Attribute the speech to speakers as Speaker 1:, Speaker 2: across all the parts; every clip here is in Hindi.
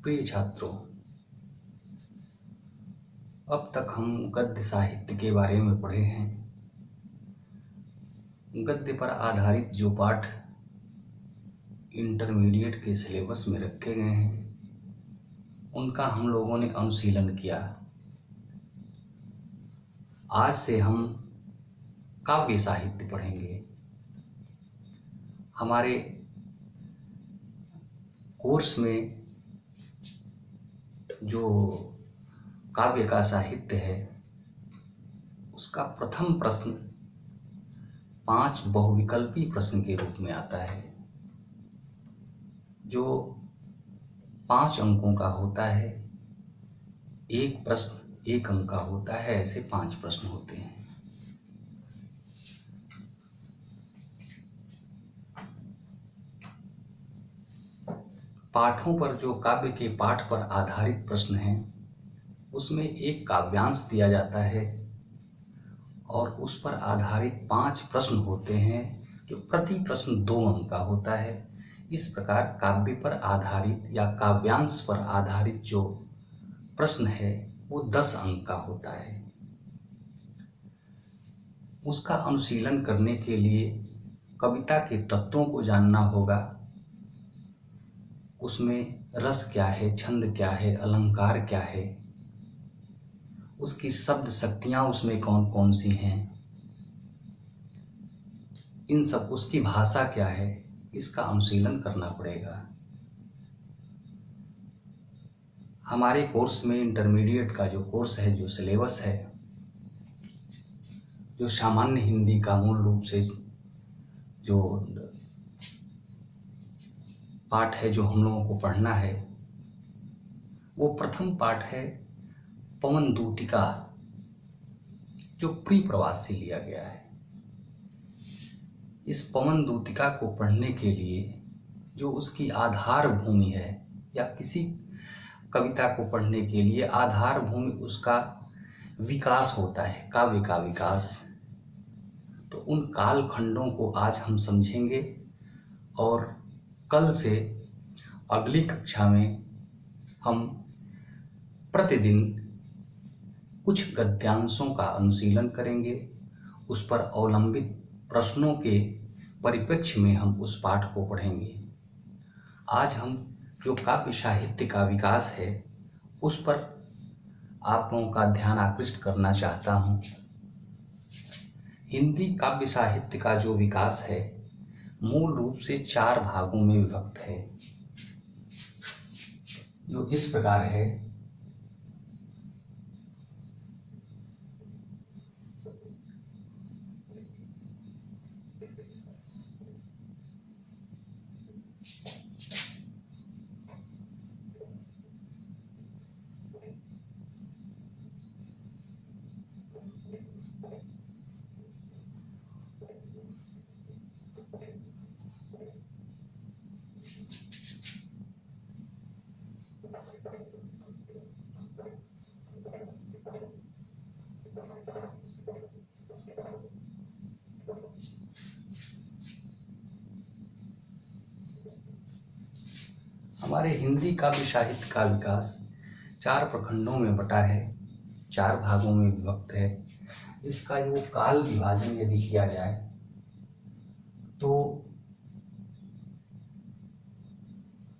Speaker 1: प्रिय छात्रों, अब तक हम गद्य साहित्य के बारे में पढ़े हैं। गद्य पर आधारित जो पाठ इंटरमीडिएट के सिलेबस में रखे गए हैं, उनका हम लोगों ने अनुशीलन किया। आज से हम काव्य साहित्य पढ़ेंगे। हमारे कोर्स में जो काव्य का साहित्य है, उसका प्रथम प्रश्न 5 बहुविकल्पी प्रश्न के रूप में आता है, जो 5 अंकों का होता है। एक प्रश्न 1 अंक का होता है, ऐसे 5 प्रश्न होते हैं। पाठों पर, जो काव्य के पाठ पर आधारित प्रश्न हैं, उसमें एक काव्यांश दिया जाता है और उस पर आधारित 5 प्रश्न होते हैं, जो प्रति प्रश्न 2 अंक का होता है। इस प्रकार काव्य पर आधारित या काव्यांश पर आधारित जो प्रश्न है वो 10 अंक का होता है। उसका अनुशीलन करने के लिए कविता के तत्वों को जानना होगा। उसमें रस क्या है, छंद क्या है, अलंकार क्या है, उसकी शब्द शक्तियाँ उसमें कौन कौन सी हैं, इन सब, उसकी भाषा क्या है, इसका अनुशीलन करना पड़ेगा। हमारे कोर्स में इंटरमीडिएट का जो कोर्स है, जो सिलेबस है, जो सामान्य हिंदी का मूल रूप से जो पाठ है, जो हम लोगों को पढ़ना है, वो प्रथम पाठ है पवन दूतिका, जो प्री प्रवास से लिया गया है। इस पवन दूतिका को पढ़ने के लिए जो उसकी आधार भूमि है, या किसी कविता को पढ़ने के लिए आधार भूमि उसका विकास होता है, काव्य का विकास, तो उन कालखंडों को आज हम समझेंगे। और कल से अगली कक्षा में हम प्रतिदिन कुछ गद्यांशों का अनुशीलन करेंगे। उस पर अवलंबित प्रश्नों के परिप्रेक्ष्य में हम उस पाठ को पढ़ेंगे। आज हम जो काव्य साहित्य का विकास है, उस पर आप लोगों का ध्यान आकृष्ट करना चाहता हूँ। हिंदी काव्य साहित्य का जो विकास है, मूल रूप से 4 भागों में विभक्त है, जो इस प्रकार है। हमारे हिंदी काव्य साहित्य का विकास 4 प्रखंडों में बटा है, 4 भागों में विभक्त है। इसका जो काल विभाजन यदि किया जाए तो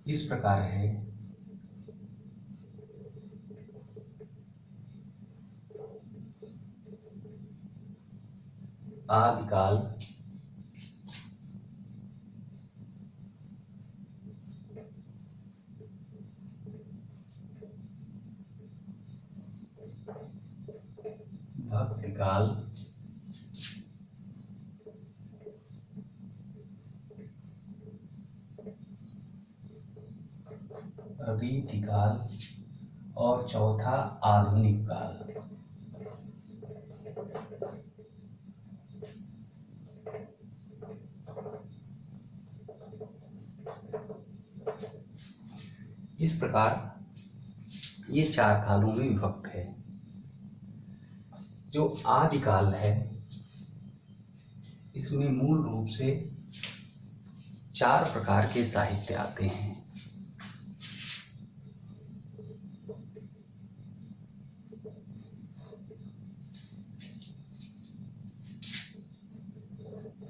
Speaker 1: इस प्रकार है। आदिकाल, भक्तिकाल, रीतिकाल और चौथा आधुनिक काल। इस प्रकार ये 4 कालों में विभक्त है। जो आदिकाल है, इसमें मूल रूप से 4 प्रकार के साहित्य आते हैं।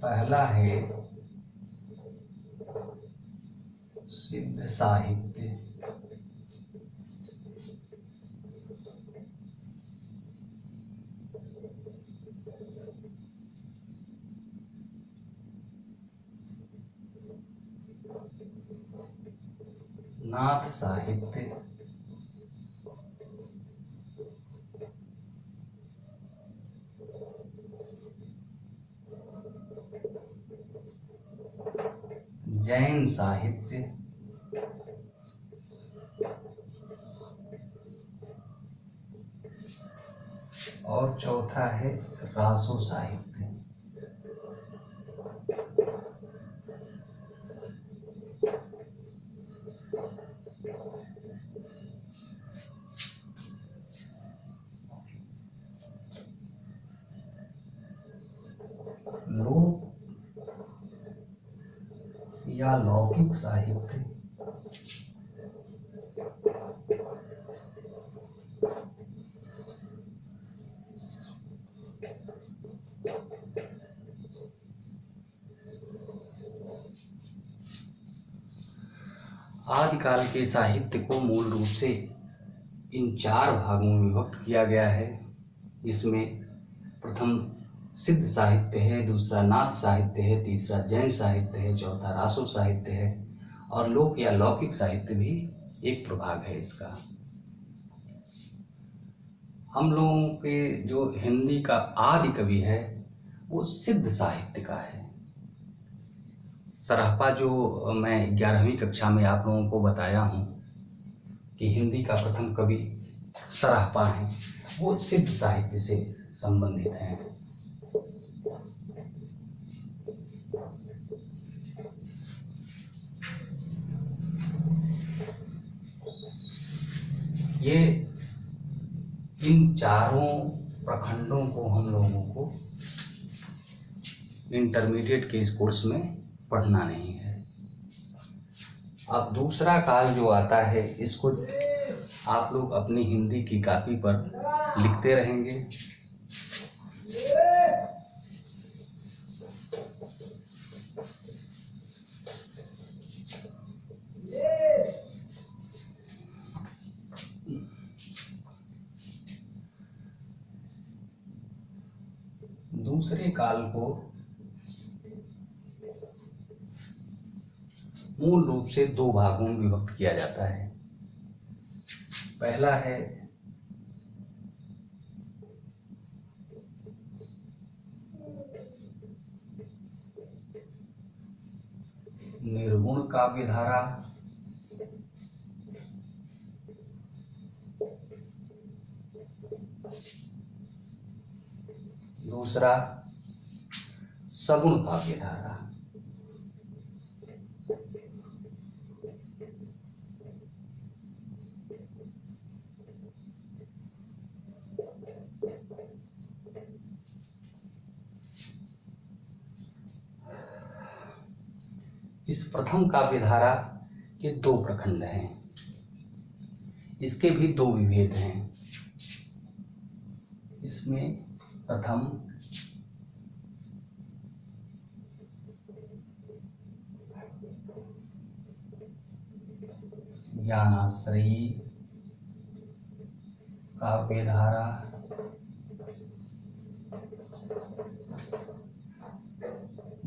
Speaker 1: पहला है सिद्ध साहित्य, नाथ साहित्य, जैन साहित्य, और चौथा है रासो साहित्य। लोक या लौकिक साहित्य, आदिकाल के साहित्य को मूल रूप से इन 4 भागों में विभक्त किया गया है, जिसमें प्रथम सिद्ध साहित्य है, दूसरा नाथ साहित्य है, तीसरा जैन साहित्य है, चौथा रासो साहित्य है, और लोक या लौकिक साहित्य भी एक प्रभाग है इसका। हम लोगों के जो हिंदी का आदि कवि है वो सिद्ध साहित्य का है। सरहपा जो मैं 11वीं कक्षा में आप लोगों को बताया हूँ कि हिंदी का प्रथम कवि सरहपा है, वो सिद्ध साहित्य से संबंधित हैं। ये इन चारों प्रखंडों को हम लोगों को इंटरमीडिएट के इस कोर्स में पढ़ना नहीं है। अब दूसरा काल जो आता है इसको आप लोग अपनी हिंदी की कॉपी पर लिखते रहेंगे। दूसरे काल को मूल रूप से 2 भागों में विभक्त किया जाता है। पहला है निर्गुण काव्यधारा, दूसरा सगुण काव्यधारा। इस प्रथम काव्यधारा के 2 प्रखंड हैं, इसके भी 2 विभेद हैं। इसमें प्रथम ज्ञानाश्रयी काव्यधारा,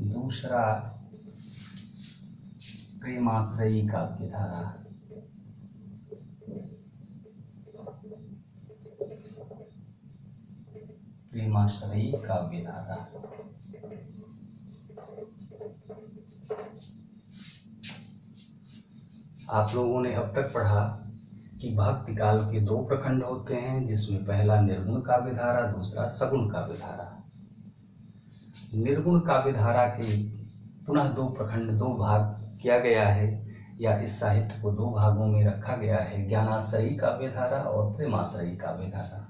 Speaker 1: दूसरा प्रेमाश्रयी काव्यधारा। प्रेमाश्रयी काव्यधारा आप लोगों ने अब तक पढ़ा कि भक्ति काल के 2 प्रखंड होते हैं, जिसमें पहला निर्गुण काव्यधारा, दूसरा सगुण काव्यधारा। निर्गुण काव्यधारा के पुनः 2 प्रखंड, 2 भाग किया गया है, या इस साहित्य को 2 भागों में रखा गया है, ज्ञानाश्रयी काव्यधारा और प्रेमाश्रयी काव्यधारा।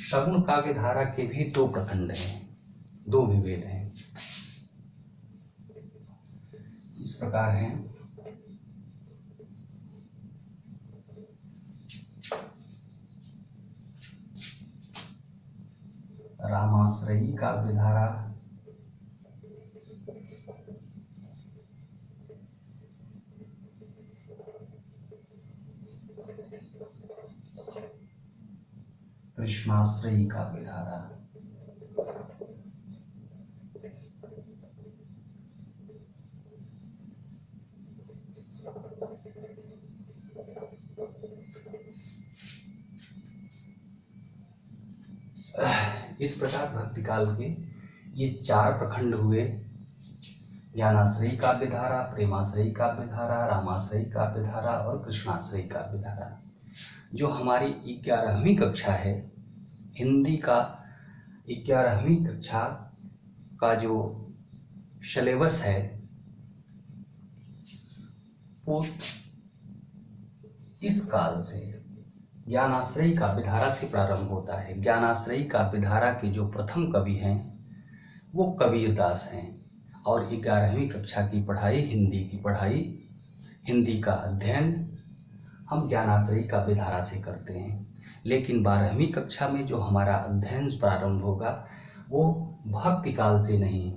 Speaker 1: सगुण काव्यधारा के भी 2 प्रखंड हैं, 2 विभेद हैं। इस प्रकार हैं रामाश्रयी काव्यधारा, कृष्णाश्रयी काव्य धारा। इस प्रकार भक्ति काल के ये 4 प्रखंड हुए: ज्ञानाश्रयी काव्य धारा, प्रेमाश्रयी काव्य धारा, रामाश्रयी काव्य धारा और कृष्णाश्रयी काव्य धारा। जो हमारी 11वीं कक्षा है, हिंदी का 11वीं कक्षा का जो सिलेबस है वो इस काल से ज्ञानाश्रयी काव्य धारा से प्रारंभ होता है। ज्ञानाश्रयी काव्य धारा के जो प्रथम कवि हैं वो कबीरदास हैं और 11वीं कक्षा की पढ़ाई, हिंदी की पढ़ाई, हिंदी का अध्ययन हम ज्ञानाश्रयी काव्य धारा से करते हैं। लेकिन 12वीं कक्षा में जो हमारा अध्ययन प्रारंभ होगा वो भक्ति काल से नहीं,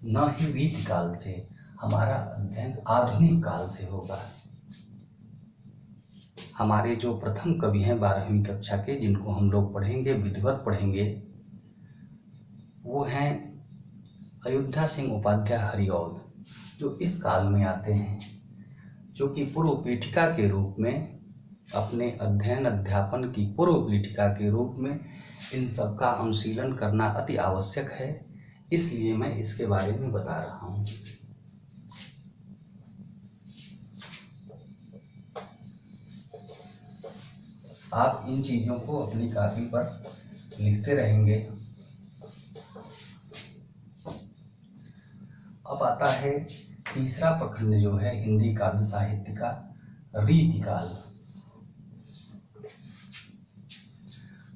Speaker 1: न ही रीति काल से, हमारा अध्ययन आधुनिक काल से होगा। हमारे जो प्रथम कवि हैं 12वीं कक्षा के, जिनको हम लोग पढ़ेंगे, विधिवत पढ़ेंगे, वो हैं अयोध्या सिंह उपाध्याय हरिऔध, जो इस काल में आते हैं, जो कि पूर्व पीठिका के रूप में, अपने अध्ययन अध्यापन की पूर्व पीठिका के रूप में इन सब का अनुशीलन करना अति आवश्यक है। इसलिए मैं इसके बारे में बता रहा हूँ। आप इन चीज़ों को अपनी कॉपी पर लिखते रहेंगे। अब आता है तीसरा प्रखंड जो है हिंदी काव्य साहित्य का, रीतिकाल।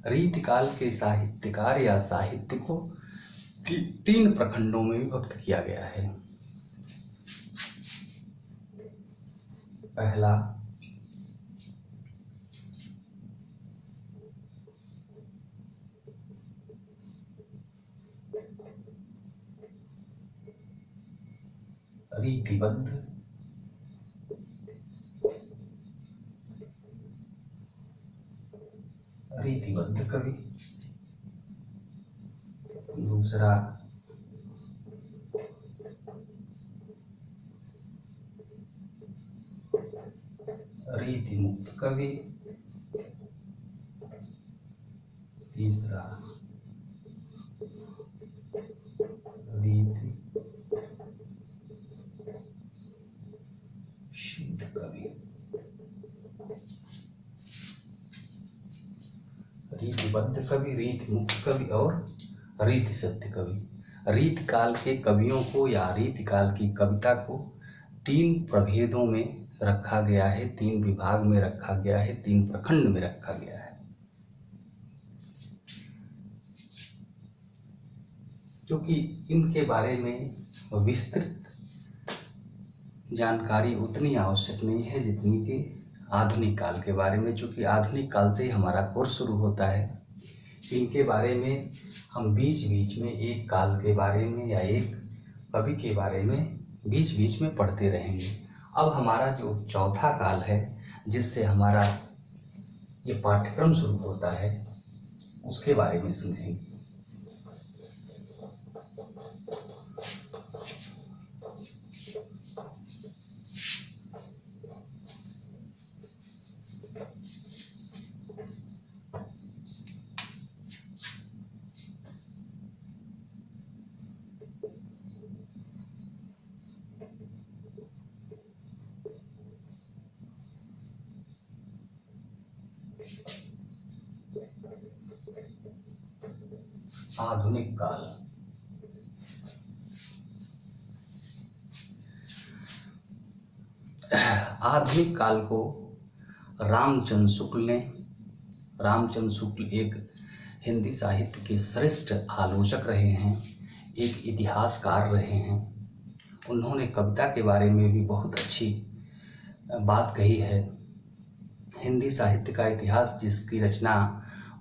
Speaker 1: रीतिकाल के साहित्यकार या साहित्य को 3 प्रखंडों में विभक्त किया गया है। पहला रीतिबद्ध, रीतिबद्ध कवि। दूसरा रीति मुक्त कवि। तीसरा रीति सिद्ध कवि। रीतिबद्ध कवि, रीति मुक्त कवि और रीति सिद्ध कवि। रीतिकाल के कवियों को या रीतिकाल की कविता को 3 प्रभेदों में रखा गया है, 3 विभाग में रखा गया है, 3 प्रखंड में रखा गया है, क्योंकि इनके बारे में विस्तृत जानकारी उतनी आवश्यक नहीं है जितनी कि आधुनिक काल के बारे में। चूँकि आधुनिक काल से ही हमारा कोर्स शुरू होता है, इनके बारे में हम बीच बीच में एक काल के बारे में या एक कवि के बारे में बीच बीच में पढ़ते रहेंगे। अब हमारा जो चौथा काल है, जिससे हमारा ये पाठ्यक्रम शुरू होता है, उसके बारे में समझेंगे। आधुनिक काल। आधुनिक काल को रामचंद्र शुक्ल एक हिंदी साहित्य के श्रेष्ठ आलोचक रहे हैं, एक इतिहासकार रहे हैं। उन्होंने कविता के बारे में भी बहुत अच्छी बात कही है। हिंदी साहित्य का इतिहास, जिसकी रचना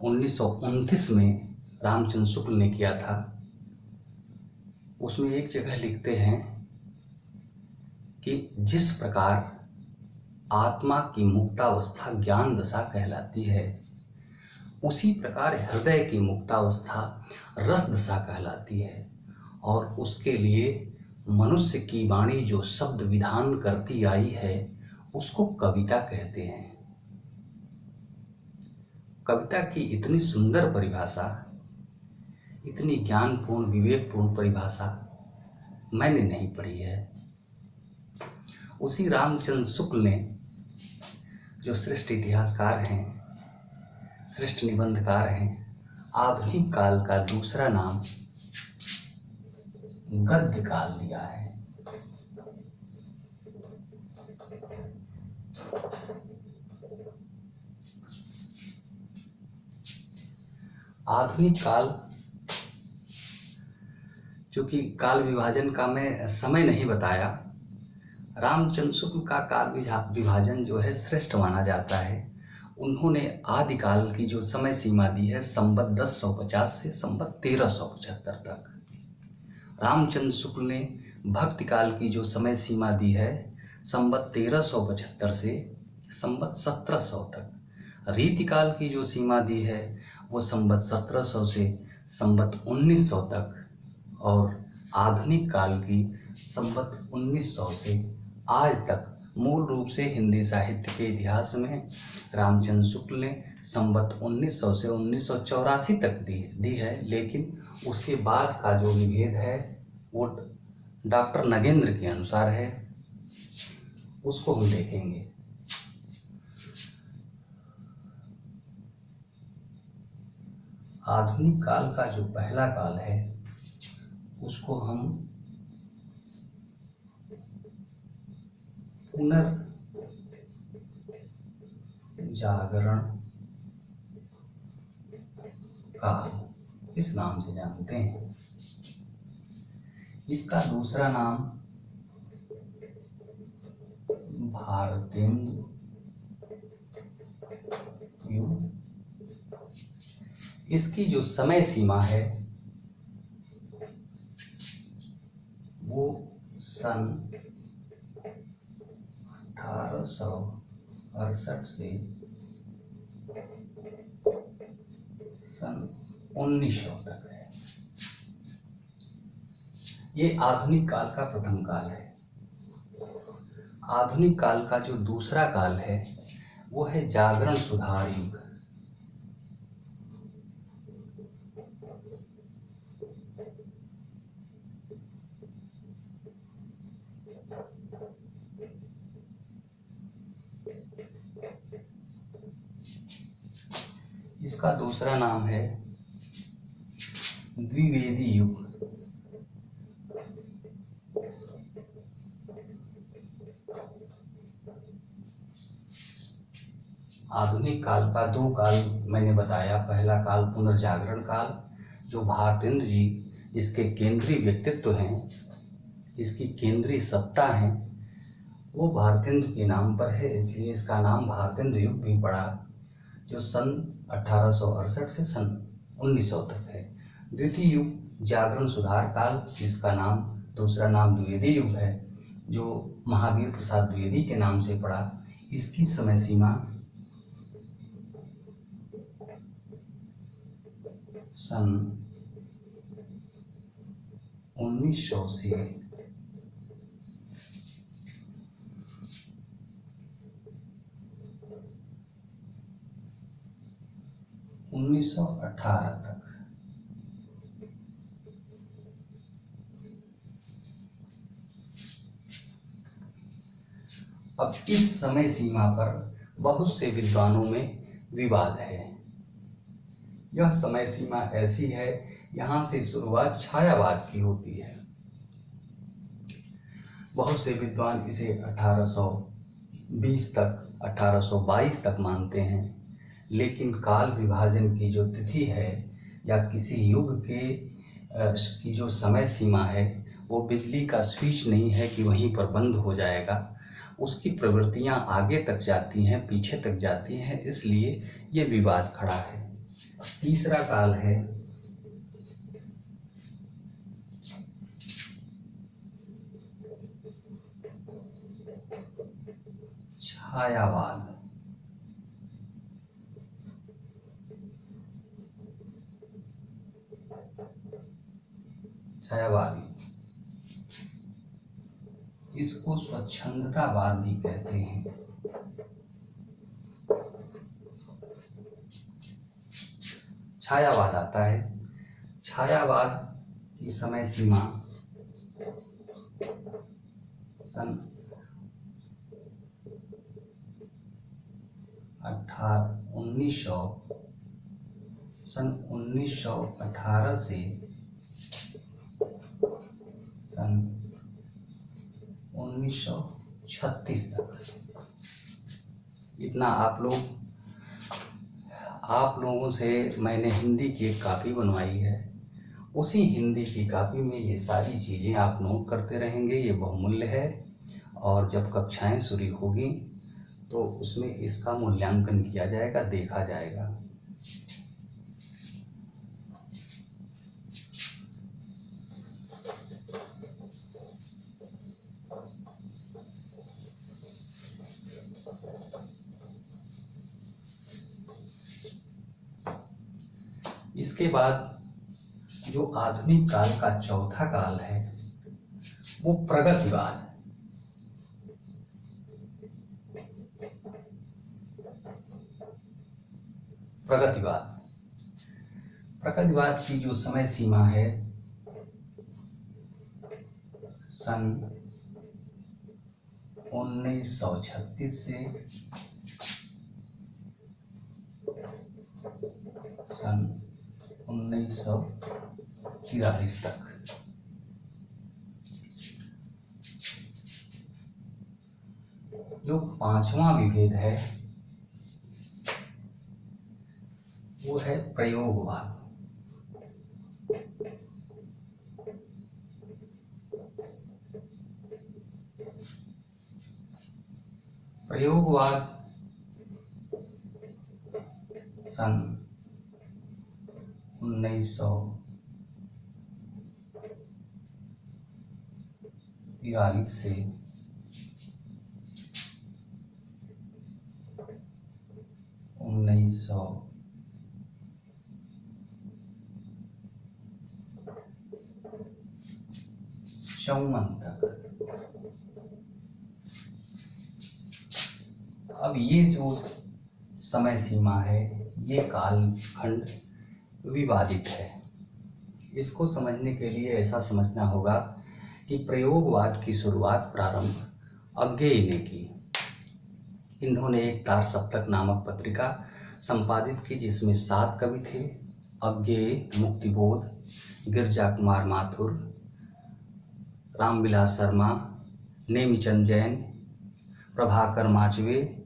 Speaker 1: 1929 में रामचंद्र शुक्ल ने किया था, उसमें एक जगह लिखते हैं कि जिस प्रकार आत्मा की मुक्तावस्था ज्ञान दशा कहलाती है, उसी प्रकार हृदय की मुक्तावस्था रस दशा कहलाती है, और उसके लिए मनुष्य की वाणी जो शब्द विधान करती आई है उसको कविता कहते हैं। कविता की इतनी सुंदर परिभाषा, इतनी ज्ञानपूर्ण विवेकपूर्ण परिभाषा मैंने नहीं पढ़ी है। उसी रामचंद्र शुक्ल ने, जो श्रेष्ठ इतिहासकार हैं, श्रेष्ठ निबंधकार हैं, आधुनिक काल का दूसरा नाम गद्य काल दिया है। आधुनिक काल, चूंकि काल विभाजन का मैं समय नहीं बताया, रामचंद्र शुक्ल का काल विभाजन जो है श्रेष्ठ माना जाता है। उन्होंने आदिकाल की जो समय सीमा दी है संवत 1050 से संवत 1375 तक। रामचंद्र शुक्ल ने भक्ति काल की जो समय सीमा दी है संवत 1375 से संवत 1700 तक। रीति काल की जो सीमा दी है वो संवत 1700 से संवत 1900 तक, और आधुनिक काल की संवत 1900 से आज तक। मूल रूप से हिंदी साहित्य के इतिहास में रामचंद्र शुक्ल ने संवत 1900 से 1984 तक दी है, लेकिन उसके बाद का जो विभेद है वो डॉक्टर नगेंद्र के अनुसार है, उसको हम देखेंगे। आधुनिक काल का जो पहला काल है उसको हम पुनर्जागरण काल इस नाम से जानते हैं। इसका दूसरा नाम भारतेंदु युग। इसकी जो समय सीमा है वो सन 1868 से सन 1900 तक है। ये आधुनिक काल का प्रथम काल है। आधुनिक काल का जो दूसरा काल है वो है जागरण सुधार युग। इसका दूसरा नाम है द्विवेदी युग। आधुनिक काल का दो काल मैंने बताया। पहला काल पुनर्जागरण काल, जो भारतेंदु जी जिसके केंद्रीय व्यक्तित्व हैं, जिसकी केंद्रीय सत्ता है, वो भारतेंदु के नाम पर है, इसलिए इसका नाम भारतेंदु युग भी पड़ा, जो सन 1868 से सन 1900 तक है। द्वितीय युग जागरण सुधार काल, जिसका नाम दूसरा नाम द्विवेदी युग है, जो महावीर प्रसाद द्विवेदी के नाम से पड़ा। इसकी समय सीमा सन 1900 से 1918 तक। अब इस समय सीमा पर बहुत से विद्वानों में विवाद है। यह समय सीमा ऐसी है, यहाँ से शुरुआत छायावाद की होती है। बहुत से विद्वान इसे 1820 तक, 1822 तक मानते हैं, लेकिन काल विभाजन की जो तिथि है या किसी युग की जो समय सीमा है वो बिजली का स्विच नहीं है कि वहीं पर बंद हो जाएगा। उसकी प्रवृत्तियां आगे तक जाती हैं, पीछे तक जाती हैं, इसलिए ये विवाद खड़ा है। तीसरा काल है छायावाद। छायावादी, इसको स्वच्छंदतावाद भी कहते हैं। छायावाद आता है। छायावाद की समय सीमा सन 1918 से सन 1936 तक। इतना आप लोगों से मैंने हिंदी की एक कापी बनवाई है, उसी हिंदी की कापी में ये सारी चीज़ें आप नोट करते रहेंगे। ये बहुमूल्य है और जब कक्षाएं शुरू होगी तो उसमें इसका मूल्यांकन किया जाएगा, देखा जाएगा। इसके बाद जो आधुनिक काल का चौथा काल है वो प्रगतिवाद। प्रगतिवाद की जो समय सीमा है सन 1936 से सन 1943 तक। जो पांचवा विभेद है वो है प्रयोगवाद। प्रयोगवाद सन 1943 से 1954 तक। अब ये जो समय सीमा है ये कालखंड विवादित है। इसको समझने के लिए ऐसा समझना होगा कि प्रयोगवाद की शुरुआत प्रारंभ अज्ञेय ने की। इन्होंने एक तार सप्तक नामक पत्रिका संपादित की जिसमें 7 कवि थे। अज्ञेय, मुक्तिबोध, गिरजा कुमार माथुर, रामविलास शर्मा, नेमिचंद जैन, प्रभाकर माचवे,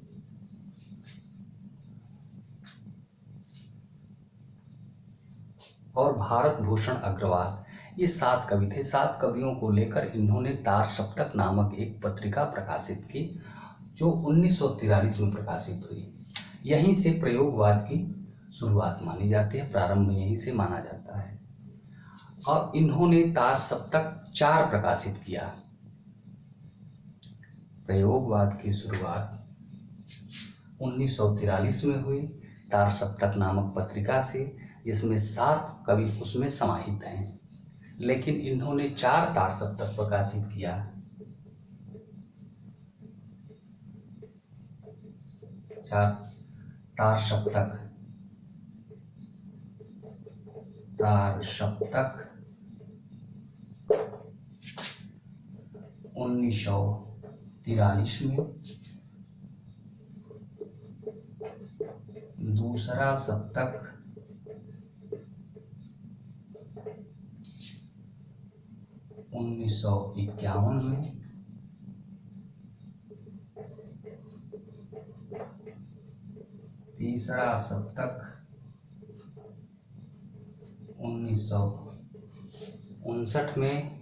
Speaker 1: और भारत भूषण अग्रवाल, ये 7 कवि थे। 7 कवियों को लेकर इन्होंने तार सप्तक नामक एक पत्रिका प्रकाशित की जो 1943 में प्रकाशित हुई। यहीं से प्रयोगवाद की शुरुआत मानी जाती है, प्रारंभ यहीं से माना जाता है। और इन्होंने तार सप्तक 4 प्रकाशित किया। प्रयोगवाद की शुरुआत 1943 में हुई तार सप्तक नामक पत्रिका से, जिसमें 7 कवि उसमें समाहित हैं। लेकिन इन्होंने 4 तार सप्तक प्रकाशित किया। तार सप्तक 1943 में, दूसरा सप्तक 1951 में, तीसरा सप्तक 1959 में,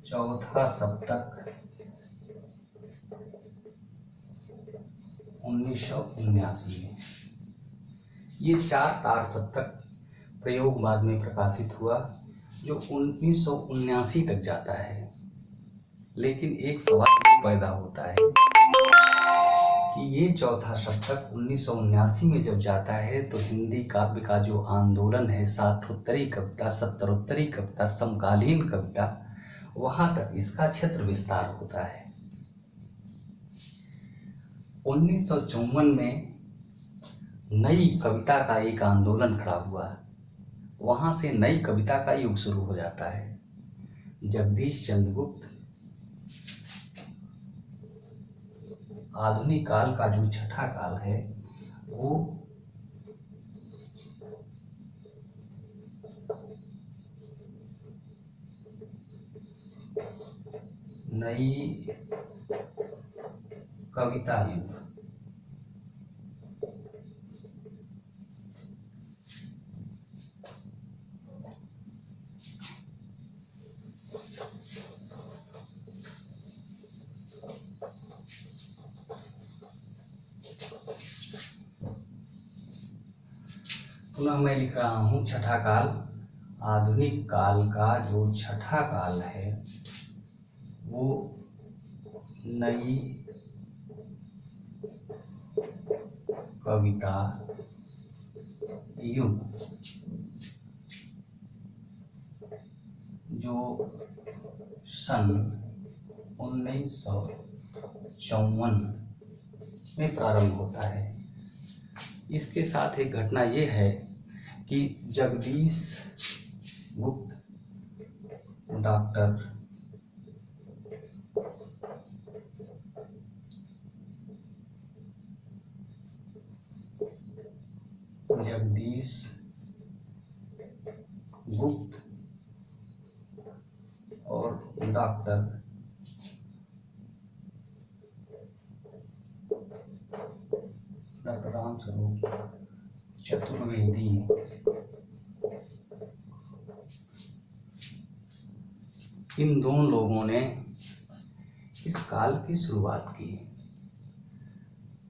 Speaker 1: चौथा सप्तक 1979 में। ये 4 तार सप्तक प्रयोगवाद में प्रकाशित हुआ जो 1979 तक जाता है। लेकिन एक सवाल ये पैदा होता है कि ये चौथा सप्तक 1979 में जब जाता है तो हिंदी काव्य का जो आंदोलन है, साठोत्तरी कविता, सत्तरोत्तरी कविता, समकालीन कविता, वहां तक इसका क्षेत्र विस्तार होता है। 1954 में नई कविता का एक आंदोलन खड़ा हुआ। वहां से नई कविता का युग शुरू हो जाता है। जगदीश चंद्र गुप्त आधुनिक काल का जो छठा काल है वो नई कविता युग। पुनः मैं लिख रहा हूं छठा काल। आधुनिक काल का जो छठा काल है वो नई कविता युग, जो सन 1954 में प्रारंभ होता है। इसके साथ एक घटना ये है कि जगदीश गुप्त डॉक्टर जगदीश गुप्त और डॉक्टर रामस्वरूप चतुर्वेदी इन दोनों लोगों ने इस काल की शुरुआत की।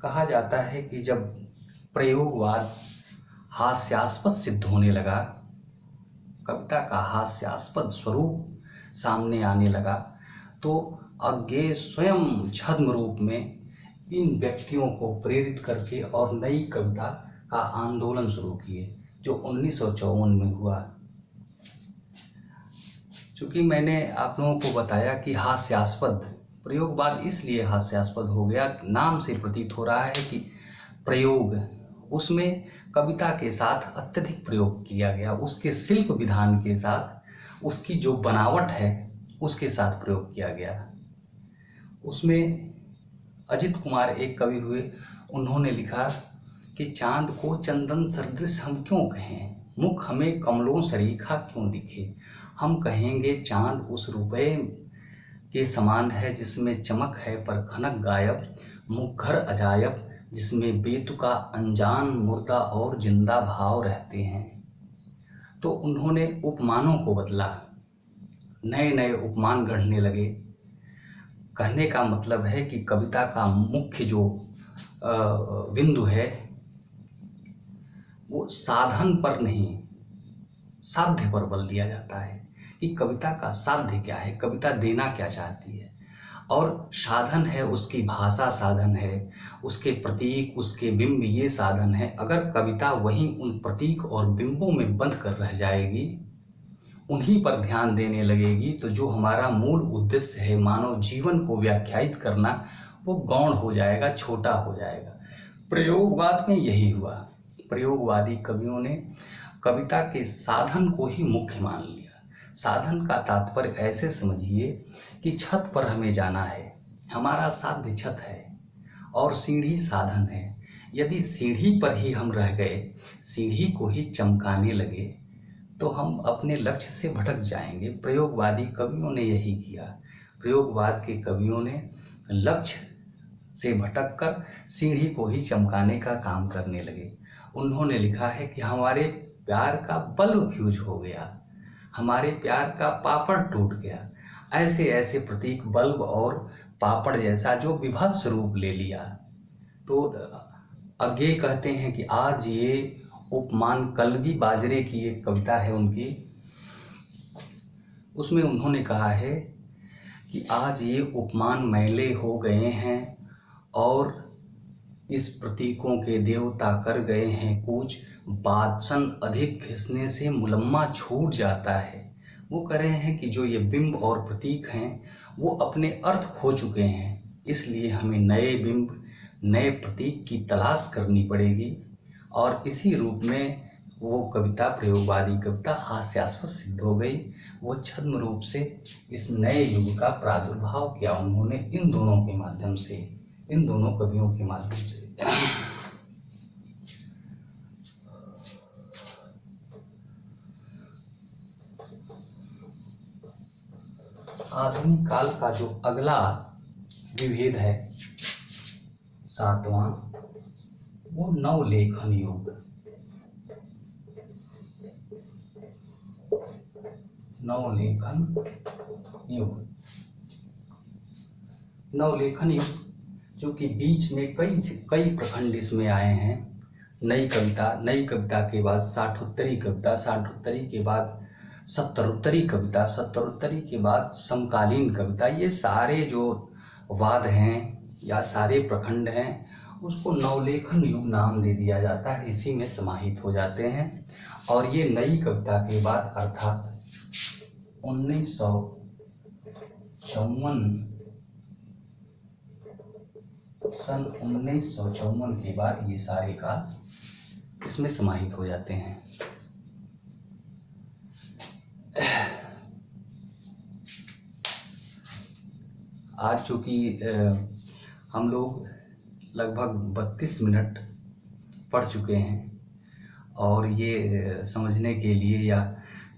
Speaker 1: कहा जाता है कि जब प्रयोगवाद हास्यास्पद सिद्ध होने लगा, कविता का हास्यास्पद स्वरूप सामने आने लगा, तो अज्ञेय स्वयं छद्म रूप में इन व्यक्तियों को प्रेरित करके और नई कविता का आंदोलन शुरू किए, जो 1954 में हुआ। चूंकि मैंने आप लोगों को बताया कि हास्यास्पद प्रयोगवाद इसलिए हास्यास्पद हो गया, नाम से प्रतीत हो रहा है कि प्रयोग, उसमें कविता के साथ अत्यधिक प्रयोग किया गया, उसके शिल्प विधान के साथ, उसकी जो बनावट है उसके साथ प्रयोग किया गया। उसमें अजित कुमार एक कवि हुए, उन्होंने लिखा कि चांद को चंदन सदृश हम क्यों कहें, मुख हमें कमलों सरीखा क्यों दिखे, हम कहेंगे चांद उस रुपये के समान है जिसमें चमक है पर खनक गायब, मुखर अजायब जिसमें बेतुका अनजान मुर्दा और जिंदा भाव रहते हैं। तो उन्होंने उपमानों को बदला, नए नए उपमान गढ़ने लगे। कहने का मतलब है कि कविता का मुख्य जो बिंदु है वो साधन पर नहीं, साध्य पर बल दिया जाता है कि कविता का साध्य क्या है, कविता देना क्या चाहती है। और साधन है उसकी भाषा, साधन है उसके प्रतीक, उसके बिंब, ये साधन है। अगर कविता वहीं उन प्रतीक और बिंबों में बंध कर रह जाएगी, उन्हीं पर ध्यान देने लगेगी, तो जो हमारा मूल उद्देश्य है मानव जीवन को व्याख्यायित करना, वो गौण हो जाएगा, छोटा हो जाएगा। प्रयोगवाद में यही हुआ। प्रयोगवादी कवियों ने कविता के साधन को ही मुख्य मान लिया। साधन का तात्पर्य ऐसे समझिए कि छत पर हमें जाना है, हमारा साध्य छत है और सीढ़ी साधन है। यदि सीढ़ी पर ही हम रह गए, सीढ़ी को ही चमकाने लगे, तो हम अपने लक्ष्य से भटक जाएंगे। प्रयोगवादी कवियों ने यही किया। प्रयोगवाद के कवियों ने लक्ष्य से भटककर सीढ़ी को ही चमकाने का काम करने लगे। उन्होंने लिखा है कि हमारे प्यार का बल्ब फ्यूज हो गया, हमारे प्यार का पापड़ टूट गया। ऐसे ऐसे प्रतीक, बल्ब और पापड़ जैसा, जो विभत्स रूप ले लिया। तो अज्ञेय कहते हैं कि आज ये उपमान, कलगी बाजरे की एक कविता है उनकी, उसमें उन्होंने कहा है कि आज ये उपमान मैले हो गए हैं और इस प्रतीकों के देवता कर गए हैं कूच, वाचन अधिक घिसने से मुलम्मा छूट जाता है। वो कह रहे हैं कि जो ये बिंब और प्रतीक हैं वो अपने अर्थ खो चुके हैं, इसलिए हमें नए बिंब नए प्रतीक की तलाश करनी पड़ेगी। और इसी रूप में वो कविता प्रयोगवादी कविता हास्यास्पद सिद्ध हो गई। वो छद्म रूप से इस नए युग का प्रादुर्भाव किया उन्होंने इन दोनों के माध्यम से, इन दोनों कवियों के माध्यम से। आधुनिक काल का जो अगला विभेद है 7वां, वो नवलेखन युग। नवलेखन युग, नवलेखन युग जो कि बीच में कई प्रखंड इसमें आए हैं। नई कविता के बाद साठोत्तरी कविता, साठोत्तरी के बाद सत्तरोत्तरी कविता, सत्तरोत्तरी के बाद समकालीन कविता। ये सारे जो वाद हैं या सारे प्रखंड हैं उसको नवलेखन युग नाम दे दिया जाता है, इसी में समाहित हो जाते हैं। और ये नई कविता के बाद अर्थात 1954 के बाद ये सारे का इसमें समाहित हो जाते हैं। आज चूँकि हम लोग लगभग 32 मिनट पढ़ चुके हैं और ये समझने के लिए या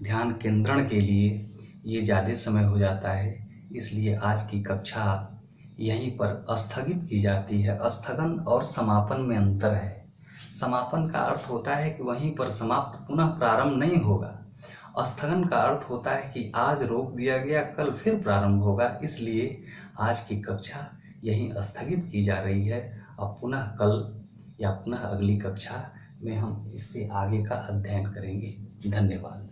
Speaker 1: ध्यान केंद्रण के लिए ये ज़्यादा समय हो जाता है, इसलिए आज की कक्षा यहीं पर स्थगित की जाती है। स्थगन और समापन में अंतर है। समापन का अर्थ होता है कि वहीं पर समाप्त, पुनः प्रारंभ नहीं होगा। स्थगन का अर्थ होता है कि आज रोक दिया गया, कल फिर प्रारंभ होगा। इसलिए आज की कक्षा यहीं स्थगित की जा रही है। अब पुनः कल या पुनः अगली कक्षा में हम इसके आगे का अध्ययन करेंगे। धन्यवाद।